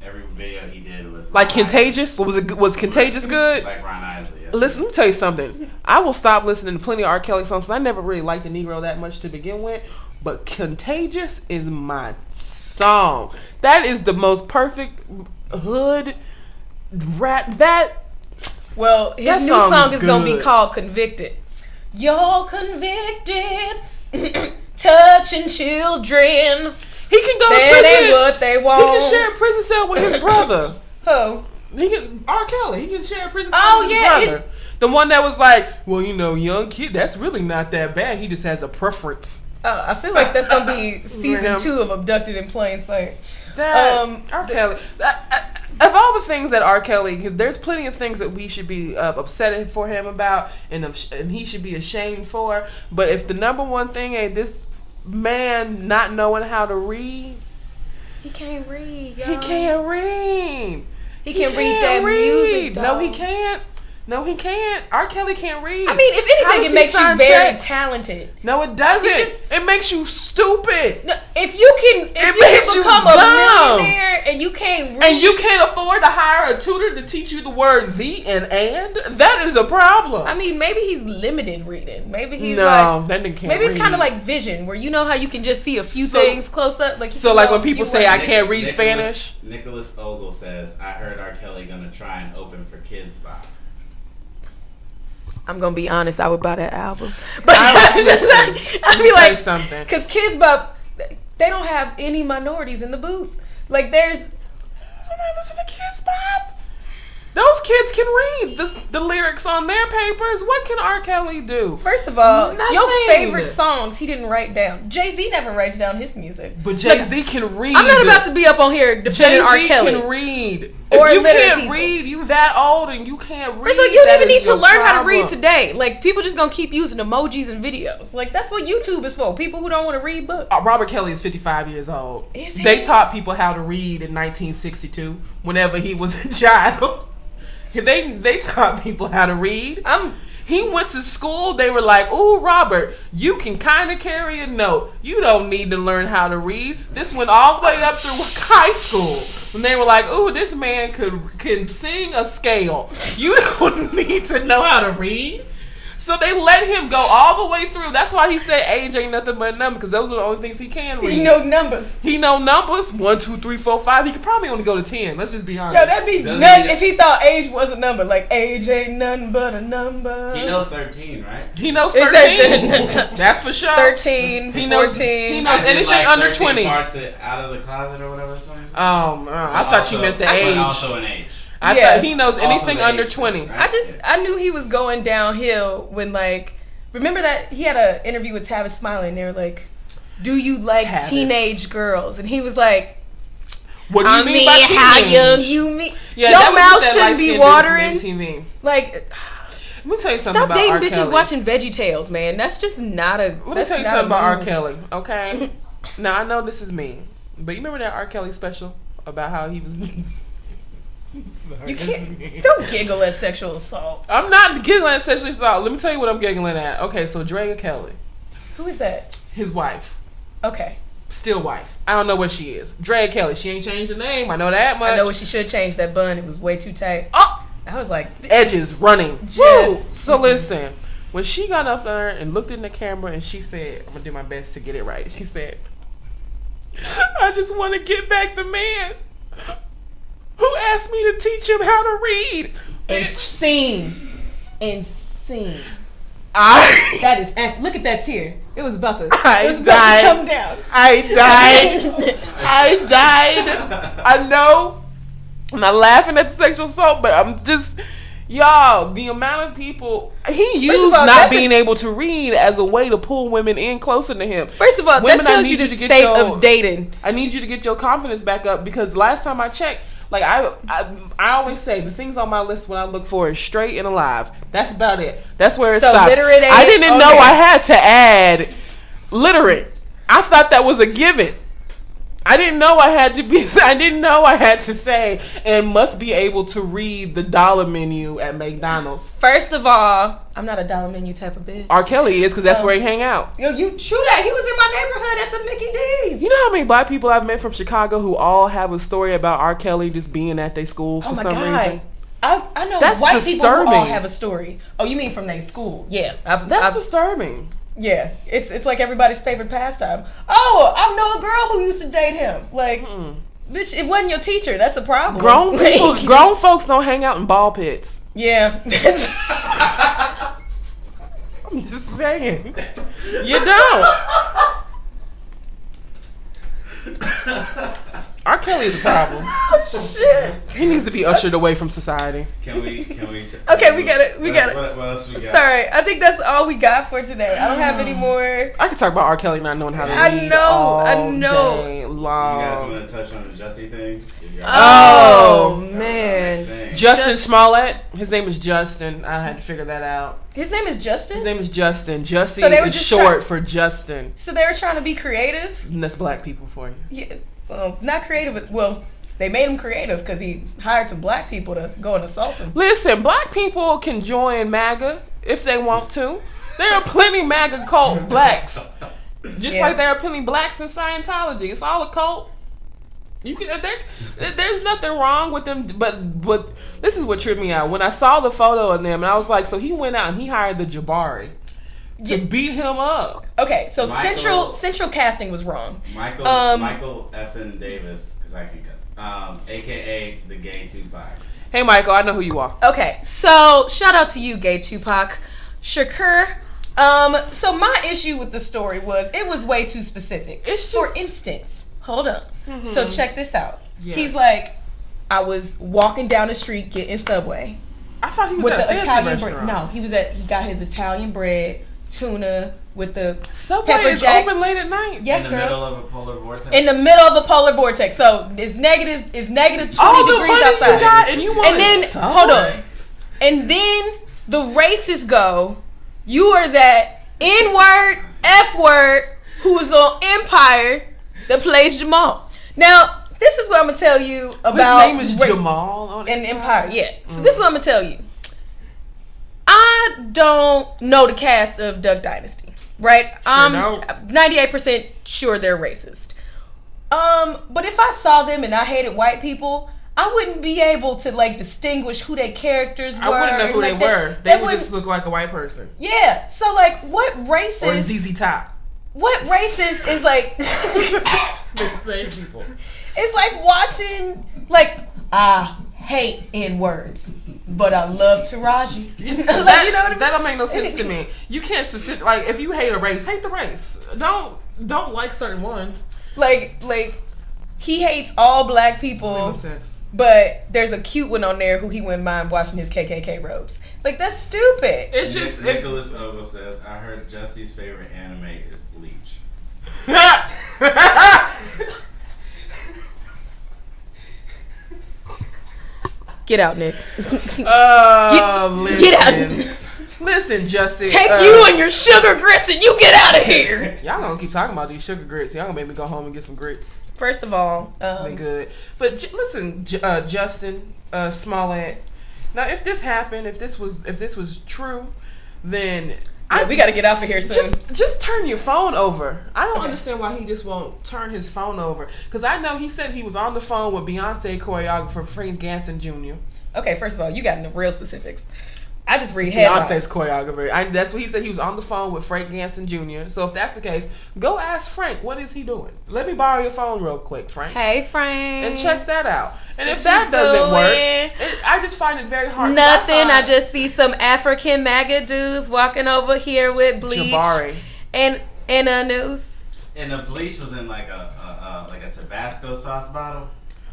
Speaker 3: every video he did was
Speaker 1: like Contagious. Was Contagious good?
Speaker 3: Like Ron Isley. Yes.
Speaker 1: Listen, let me tell you something. I will stop listening to plenty of R. Kelly songs. I never really liked the Negro that much to begin with, but Contagious is my song. That is the most perfect hood rap.
Speaker 2: Well, his new song is gonna be called Convicted. You're convicted, touching children.
Speaker 1: He can go to prison.
Speaker 2: That ain't what they want.
Speaker 1: He can share a prison cell with his brother.
Speaker 2: Who?
Speaker 1: R. Kelly. He can share a prison cell with his brother. The one that was like, well, young kid, that's really not that bad. He just has a preference.
Speaker 2: I feel like that's going to be season 2 of Abducted in Plain Sight.
Speaker 1: R. Kelly. Of all the things that R. Kelly, there's plenty of things that we should be upset for him about and he should be ashamed for. But if the number one thing ain't this man not knowing how to read.
Speaker 2: He can't read, y'all.
Speaker 1: He can't read.
Speaker 2: He can read that music.
Speaker 1: No, he can't. No, he can't. R. Kelly can't read.
Speaker 2: I mean, if anything, it makes you very talented.
Speaker 1: No, it doesn't. It makes you stupid.
Speaker 2: No, if you can become a millionaire and you can't read,
Speaker 1: and you can't afford to hire a tutor to teach you the word "the" and that is a problem.
Speaker 2: I mean, maybe he's limited reading. Maybe he's
Speaker 1: that nigga can't.
Speaker 2: Maybe it's kind of like vision, where you know how you can just see a few things close up. Like
Speaker 1: when people say I can't read Spanish.
Speaker 3: Nicholas Ogle says, "I heard R. Kelly gonna try and open for Kids Bop."
Speaker 2: I'm gonna be honest, I would buy that album, but I'd be like
Speaker 1: something
Speaker 2: because Kids Bop, they don't have any minorities in the booth. Like there's,
Speaker 1: listen to Kids Bop. Those kids can read the lyrics on their papers. What can R. Kelly do?
Speaker 2: First of all,
Speaker 1: nothing.
Speaker 2: Your favorite songs he didn't write down. Jay-Z never writes down his music.
Speaker 1: But Jay-Z can read.
Speaker 2: I'm not about to be up on here defending R. Kelly.
Speaker 1: Jay-Z can read. If you can't read, you that old and you can't read.
Speaker 2: First of all, you don't even need to learn how to read today. Like, people just gonna keep using emojis and videos. Like, that's what YouTube is for. People who don't want to read books.
Speaker 1: Robert Kelly is 55 years old.
Speaker 2: Is he?
Speaker 1: They taught people how to read in 1962 whenever he was a child. They taught people how to read. He went to school. They were like, "Ooh, Robert, you can kind of carry a note. You don't need to learn how to read." This went all the way up through high school. When they were like, "Ooh, this man can sing a scale. You don't need to know how to read." So they let him go all the way through. That's why he said age ain't nothing but a number, because those are the only things he can read.
Speaker 2: He know numbers.
Speaker 1: 1, 2, 3, 4, 5. He could probably only go to 10. Let's just be honest.
Speaker 2: Yo, that'd be nuts if he thought age was a number. Like, age ain't nothing but a number.
Speaker 3: He knows 13, right?
Speaker 1: He knows 13. That's for sure.
Speaker 2: 13, 14.
Speaker 1: He knows anything
Speaker 3: like
Speaker 1: under 20.
Speaker 3: Parts out of the closet or whatever.
Speaker 1: I thought you meant the age.
Speaker 3: Also an age.
Speaker 1: I thought he knows anything under 20.
Speaker 3: Right?
Speaker 2: I knew he was going downhill when, like, remember that he had an interview with Tavis Smiley and they were like, "Do you like teenage girls?" And he was like,
Speaker 1: "What do you mean by teenage?
Speaker 2: How young you mean?
Speaker 1: Yeah,
Speaker 2: your mouth shouldn't be watering." Like,
Speaker 1: let me tell you something
Speaker 2: stop
Speaker 1: about
Speaker 2: dating
Speaker 1: R.
Speaker 2: bitches
Speaker 1: Kelly.
Speaker 2: Watching VeggieTales, man. That's just not a.
Speaker 1: Let me tell you something about R. Kelly, okay? Now I know this is mean, but you remember that R. Kelly special about how he was. Sorry,
Speaker 2: you can't. Don't giggle at sexual assault.
Speaker 1: I'm not giggling at sexual assault. Let me tell you what I'm giggling at. Okay, so Drea Kelly.
Speaker 2: Who is that?
Speaker 1: His wife.
Speaker 2: Okay.
Speaker 1: Still wife. I don't know what she is. Drea Kelly. She ain't changed her name. I know that much.
Speaker 2: I know what she should change. That bun. It was way too tight.
Speaker 1: Oh!
Speaker 2: I was like,
Speaker 1: edges running.
Speaker 2: Just.
Speaker 1: Woo! So listen, when she got up there and looked in the camera and she said, "I'm gonna do my best to get it right." She said, "I just want to get back the man who asked me to teach him how to read
Speaker 2: and sing." That is. Look at that tear. It was about to.
Speaker 1: It was
Speaker 2: about to come down.
Speaker 1: I died. I know. I'm not laughing at the sexual assault, but I'm just, y'all, the amount of people he used not being able to read as a way to pull women in closer to him.
Speaker 2: First of all, that tells you the state of dating.
Speaker 1: I need you to get your confidence back up, because last time I checked, like I always say, the things on my list when I look for is straight and alive. That's about it. That's where it stops.
Speaker 2: Literate.
Speaker 1: I didn't know I had to add literate. I thought that was a given. I didn't know I had to say and must be able to read the dollar menu at McDonald's.
Speaker 2: First of all, I'm not a dollar menu type of bitch.
Speaker 1: R. Kelly is, because that's where he hang out.
Speaker 2: Yo, you true that. He was in my neighborhood at the Mickey D's.
Speaker 1: You know how many black people I've met from Chicago who all have a story about R. Kelly just being at their school for some reason?
Speaker 2: I know
Speaker 1: that's
Speaker 2: white
Speaker 1: disturbing.
Speaker 2: People who all have a story. Oh, you mean from their school? Yeah.
Speaker 1: That's disturbing.
Speaker 2: Yeah, it's like everybody's favorite pastime. Oh, I know a girl who used to date him. Like, bitch, it wasn't your teacher. That's a problem.
Speaker 1: Grown folks don't hang out in ball pits.
Speaker 2: Yeah.
Speaker 1: I'm just saying. You don't. R. Kelly is a problem.
Speaker 2: Oh shit!
Speaker 1: He needs to be ushered away from society.
Speaker 3: Can we?
Speaker 2: Okay, we got it.
Speaker 3: What else we got?
Speaker 2: Sorry, I think that's all we got for today. I don't have any more.
Speaker 1: I could talk about R. Kelly not knowing how to read.
Speaker 2: I know.
Speaker 1: Day long.
Speaker 3: You guys want to touch on the Jussie thing?
Speaker 2: Oh man,
Speaker 1: Justin Smollett. His name is Justin. I had to figure that out.
Speaker 2: His name is Justin?
Speaker 1: His name is Justin. Jussie is short for Justin.
Speaker 2: So they were trying to be creative?
Speaker 1: And that's black people for you.
Speaker 2: Yeah. Well, not creative. Well, They made him creative because he hired some black people to go and assault him.
Speaker 1: Listen, black people can join MAGA if they want to. There are plenty MAGA cult blacks. Just like there are plenty blacks in Scientology. It's all a cult. You can there's nothing wrong with them, but this is what tripped me out. When I saw the photo of them, and I was like, so he went out and he hired the Jabari to beat him up.
Speaker 2: Okay, so central casting was wrong.
Speaker 3: Michael effing Davis, because I can cuss. AKA the gay Tupac.
Speaker 1: Hey Michael, I know who you are.
Speaker 2: Okay, so shout out to you, gay Tupac Shakur. So my issue with the story was it was way too specific.
Speaker 1: It's just,
Speaker 2: for instance, hold up. Mm-hmm. So check this out. Yes. He's like, I was walking down the street getting Subway.
Speaker 1: I thought he was at the Italian bread.
Speaker 2: No, he got his Italian bread, tuna with the
Speaker 1: Subway
Speaker 2: pepper
Speaker 1: is
Speaker 2: jack.
Speaker 1: Open late at night.
Speaker 2: Yes,
Speaker 3: in the middle of a polar vortex.
Speaker 2: In the middle of a polar vortex. So it's negative 20 degrees outside.
Speaker 1: You got, and you want
Speaker 2: and then
Speaker 1: Subway?
Speaker 2: Hold on. And then the racists go, you are that N-word, F-word who is on Empire that plays Jamal. Now, this is what I'm gonna tell you about.
Speaker 1: His name is Jamal on
Speaker 2: Empire. Yeah. So this is what I'm gonna tell you. I don't know the cast of Duck Dynasty, right? I'm 98% sure they're racist. But if I saw them and I hated white people, I wouldn't be able to like distinguish who their characters were.
Speaker 1: I wouldn't know who they were. They would just look like a white person.
Speaker 2: Yeah. So like, what racist?
Speaker 1: Or ZZ Top.
Speaker 2: What racist is like?
Speaker 1: The same people.
Speaker 2: It's like watching like I hate N-words, but I love Taraji. Like, you know what I mean?
Speaker 1: That don't make no sense to me. You can't specific like if you hate a race, hate the race. Don't like certain ones.
Speaker 2: Like he hates all black people.
Speaker 1: That makes no sense.
Speaker 2: But there's a cute one on there who he wouldn't mind watching his KKK robes. Like that's stupid.
Speaker 1: It's just
Speaker 3: Nicholas Ogle says, I heard Jussie's favorite anime is Bleach.
Speaker 2: Get out, Nick.
Speaker 1: Listen.
Speaker 2: Get out.
Speaker 1: Listen, Jussie.
Speaker 2: Take you and your sugar grits and you get out of here.
Speaker 1: Y'all gonna keep talking about these sugar grits. Y'all gonna make me go home and get some grits.
Speaker 2: First of all,
Speaker 1: they good. But listen, Justin Smollett. Now, if this happened, if this was true, then
Speaker 2: we got to get off of here soon.
Speaker 1: Just turn your phone over. I don't understand why he just won't turn his phone over. Because I know he said he was on the phone with Beyonce choreographer Frank Ganson Jr.
Speaker 2: Okay, first of all, you got into real specifics. I just read headlines.
Speaker 1: Beyonce's choreographer. That's what he said. He was on the phone with Frank Ganson Jr. So if that's the case, go ask Frank. What is he doing? Let me borrow your phone real quick, Frank.
Speaker 2: Hey, Frank.
Speaker 1: And check that out. And if that doesn't work, I just find it very hard.
Speaker 2: Nothing. I just see some African MAGA dudes walking over here with bleach
Speaker 1: Jabari
Speaker 2: and a noose.
Speaker 3: And the bleach was in like a Tabasco sauce bottle.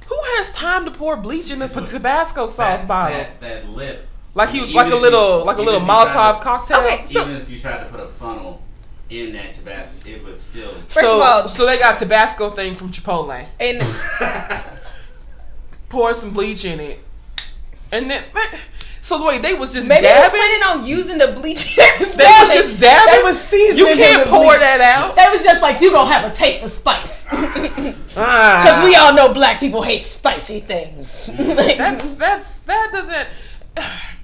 Speaker 1: Who has time to pour bleach in a Tabasco sauce bottle?
Speaker 3: That lip.
Speaker 1: Like he was like a little Molotov cocktail.
Speaker 2: Okay, so
Speaker 3: even if you tried to put a funnel in that Tabasco, it would still.
Speaker 1: So they got Tabasco thing from Chipotle
Speaker 2: and pour
Speaker 1: some bleach in it, and then so the way they was just
Speaker 2: maybe
Speaker 1: dabbing.
Speaker 2: They was planning on using the bleach.
Speaker 1: They was just dabbing.
Speaker 2: They was seasoning.
Speaker 1: You can't pour
Speaker 2: bleach.
Speaker 1: that out.
Speaker 2: They was just like, you gonna have a taste of spice. Because we all know black people hate spicy things.
Speaker 1: that doesn't.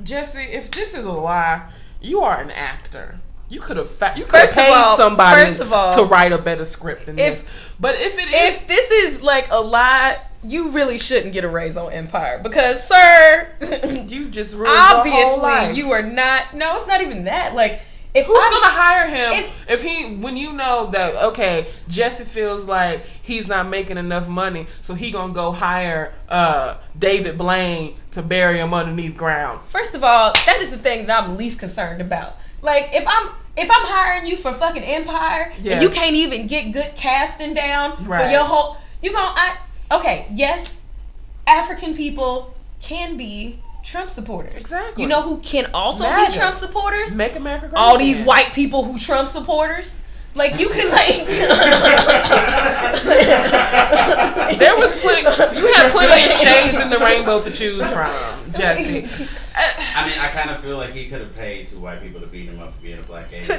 Speaker 1: Jussie, if this is a lie, you are an actor. You could have paid somebody to write a better script than this. But if
Speaker 2: this is like a lie, you really shouldn't get a raise on Empire because, sir,
Speaker 1: you just ruined your whole life.
Speaker 2: Obviously, you are not. No, it's not even that. Like,
Speaker 1: who's gonna hire him when you know that Jussie feels like he's not making enough money, so he gonna go hire David Blaine to bury him underneath ground.
Speaker 2: First of all, that is the thing that I'm least concerned about. Like, if I'm hiring you for fucking Empire and you can't even get good casting down for your whole, yes, African people can be Trump supporters.
Speaker 1: Exactly.
Speaker 2: You know who can also be Trump supporters?
Speaker 1: Make America great
Speaker 2: All these white people who Trump supporters. Like, you can
Speaker 1: there was you had plenty of shades in the rainbow to choose from, Jussie.
Speaker 3: I mean, I kind of feel like he could have paid 2 white people to beat him up for being a black gay man.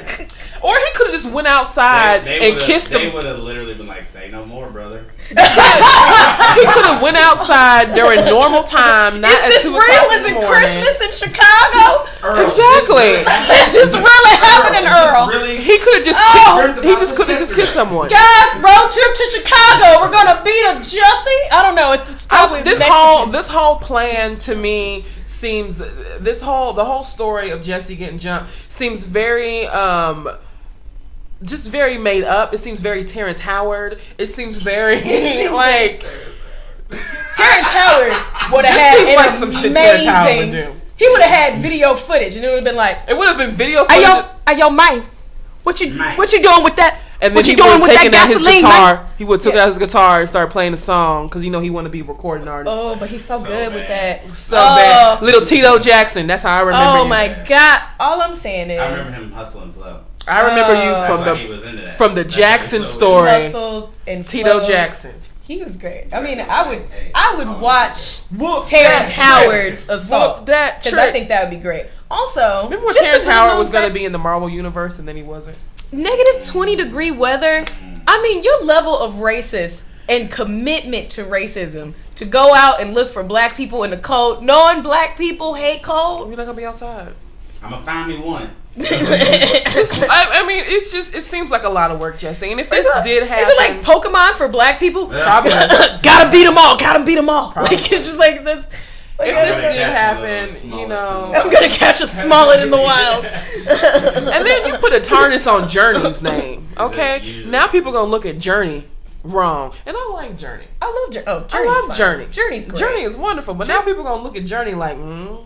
Speaker 1: Or he could have just went outside and kissed
Speaker 3: They
Speaker 1: him.
Speaker 3: would have literally been like, "Say no more, brother."
Speaker 1: He could have went outside during normal time, not at 2 o'clock
Speaker 2: Is
Speaker 1: in the
Speaker 2: it
Speaker 1: morning.
Speaker 2: Christmas in Chicago?
Speaker 3: Earl,
Speaker 1: Exactly.
Speaker 2: Is this really happening, Earl?
Speaker 1: He could have just kissed someone.
Speaker 2: Guys, road trip to Chicago. We're gonna beat a Jussie. I don't know. It's probably
Speaker 1: This
Speaker 2: Mexican.
Speaker 1: whole plan to me seems the whole story of Jussie getting jumped seems very just very made up. It seems very Terrence Howard. It seems very like
Speaker 2: Terrence Howard would have
Speaker 1: this
Speaker 2: had
Speaker 1: seems
Speaker 2: an
Speaker 1: like some shit Terrence Howard would
Speaker 2: amazing.
Speaker 1: do.
Speaker 2: He would have had video footage, and it would have been like,
Speaker 1: It would have been video
Speaker 2: "Hey
Speaker 1: footage.
Speaker 2: yo, man, what you doing with that?
Speaker 1: And then
Speaker 2: what
Speaker 1: he
Speaker 2: you
Speaker 1: would
Speaker 2: doing
Speaker 1: have
Speaker 2: with that
Speaker 1: taken out his
Speaker 2: gasoline,
Speaker 1: guitar.
Speaker 2: man?"
Speaker 1: He would have took out his guitar and started playing the song because he wanted to be a recording artist.
Speaker 2: Oh, but he's so good with
Speaker 3: bad.
Speaker 2: that.
Speaker 1: So bad. Little Tito Jackson. That's how I remember
Speaker 2: Oh
Speaker 1: you.
Speaker 2: my God! All I'm saying is,
Speaker 3: I remember him hustling flow.
Speaker 1: I remember you
Speaker 2: That's
Speaker 1: from
Speaker 3: That's why he was into that.
Speaker 1: from the
Speaker 3: That's why
Speaker 1: Jackson
Speaker 3: he's so
Speaker 1: story.
Speaker 2: Hustle and
Speaker 1: Tito
Speaker 2: Flow.
Speaker 1: Jackson.
Speaker 2: He was great. I mean, I would watch
Speaker 1: Whoop
Speaker 2: Terrence
Speaker 1: that
Speaker 2: Howard's
Speaker 1: trick.
Speaker 2: assault
Speaker 1: Whoop that
Speaker 2: because
Speaker 1: trick.
Speaker 2: I think that would be great. Also,
Speaker 1: Remember when
Speaker 2: just a
Speaker 1: Terrence
Speaker 2: little
Speaker 1: Howard
Speaker 2: known
Speaker 1: was going to
Speaker 2: fact,
Speaker 1: be in the Marvel Universe and then he wasn't?
Speaker 2: negative 20-degree weather. I mean, your level of racist and commitment to racism to go out and look for black people in the cold, knowing black people hate cold.
Speaker 1: You're not going to be outside.
Speaker 3: I'm gonna find me one.
Speaker 1: I mean, it seems like a lot of work, Jussie. And if this did happen.
Speaker 2: Is it like Pokemon for black people?
Speaker 1: Probably.
Speaker 2: Gotta beat them all. Gotta beat them all. Like, it's just like this. Like,
Speaker 1: If this did happen, you know.
Speaker 2: I'm gonna catch a Smollett in the wild.
Speaker 1: And then you put a tarnish on Journey's name, okay? Now people gonna look at Journey wrong, and I like Journey.
Speaker 2: I love Journey. Oh,
Speaker 1: I love Journey.
Speaker 2: Journey's great.
Speaker 1: Journey is wonderful, but now people gonna look at Journey like,
Speaker 2: No,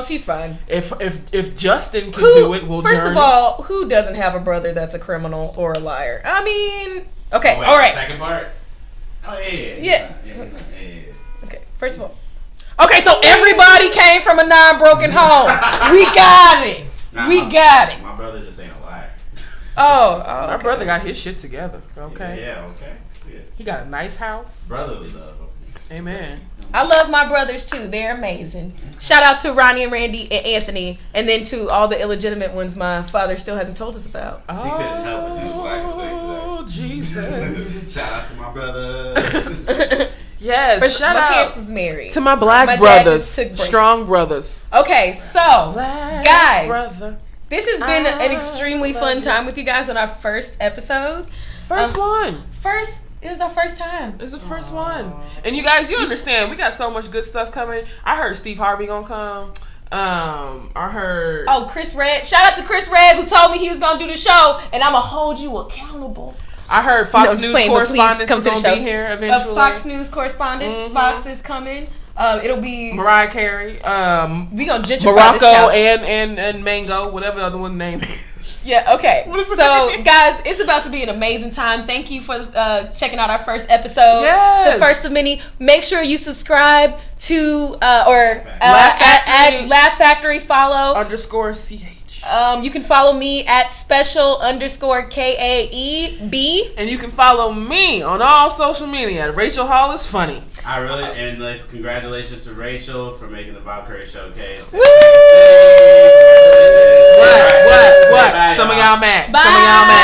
Speaker 2: she's fine.
Speaker 1: if Justin can do it, will
Speaker 2: First
Speaker 1: Journey?
Speaker 2: of all, who doesn't have a brother that's a criminal or a liar? I mean, okay,
Speaker 3: Oh, wait,
Speaker 2: all right.
Speaker 3: Second part. Oh yeah.
Speaker 2: Yeah.
Speaker 3: Yeah.
Speaker 2: Okay, first of all. Okay, so everybody came from a non-broken home. We got it.
Speaker 3: Nah,
Speaker 2: We got it.
Speaker 3: My brother just ain't a liar.
Speaker 2: Oh,
Speaker 1: My
Speaker 2: okay.
Speaker 1: brother got his shit together, okay?
Speaker 3: Yeah. Okay. See it.
Speaker 1: He got a nice house.
Speaker 3: Brotherly love.
Speaker 1: Amen.
Speaker 2: I love my brothers too. They're amazing. Shout out to Ronnie and Randy and Anthony, and then to all the illegitimate ones my father still hasn't told us about.
Speaker 3: She couldn't help but do the blackest thing
Speaker 1: Oh,
Speaker 3: today.
Speaker 1: Jesus.
Speaker 3: Shout out to my brothers.
Speaker 1: Yes,
Speaker 2: First,
Speaker 1: shout
Speaker 2: my
Speaker 1: out
Speaker 2: parents was married.
Speaker 1: to my black
Speaker 2: My dad
Speaker 1: brothers,
Speaker 2: just took breaks.
Speaker 1: strong brothers.
Speaker 2: Okay, so
Speaker 1: Black
Speaker 2: guys,
Speaker 1: brother.
Speaker 2: this has been an extremely fun time with you guys on our first episode.
Speaker 1: First one.
Speaker 2: It was our first time.
Speaker 1: It's the first one. And you guys, you understand, we got so much good stuff coming. I heard Steve Harvey gonna come. I heard.
Speaker 2: Oh, Chris Red. Shout out to Chris Red who told me he was gonna do the show, and I'm gonna hold you accountable.
Speaker 1: I heard Fox
Speaker 2: No,
Speaker 1: News
Speaker 2: playing, but please
Speaker 1: correspondents
Speaker 2: come
Speaker 1: are
Speaker 2: to the
Speaker 1: gonna be
Speaker 2: show.
Speaker 1: here eventually.
Speaker 2: Fox News correspondents.
Speaker 1: Mhm.
Speaker 2: Fox is coming. It'll be
Speaker 1: Mariah Carey,
Speaker 2: we gonna gentrify this
Speaker 1: Morocco,
Speaker 2: couch.
Speaker 1: and Mango, whatever the other one name is.
Speaker 2: Yeah, okay.
Speaker 1: What is
Speaker 2: So,
Speaker 1: it?
Speaker 2: guys, it's about to be an amazing time. Thank you for checking out our first episode.
Speaker 1: Yes.
Speaker 2: The first of many. Make sure you subscribe to
Speaker 1: Laugh Factory.
Speaker 2: at Laugh Factory. Follow.
Speaker 1: _CH.
Speaker 2: You can follow me at special_KAEB.
Speaker 1: And you can follow me on all social media at Rachel Hall is Funny.
Speaker 3: I really, and congratulations to Rachel for making the Bob Curry showcase.
Speaker 2: Woo!
Speaker 1: What?
Speaker 3: Bye,
Speaker 1: Some of y'all mad.
Speaker 2: Bye.
Speaker 1: Some of y'all mad.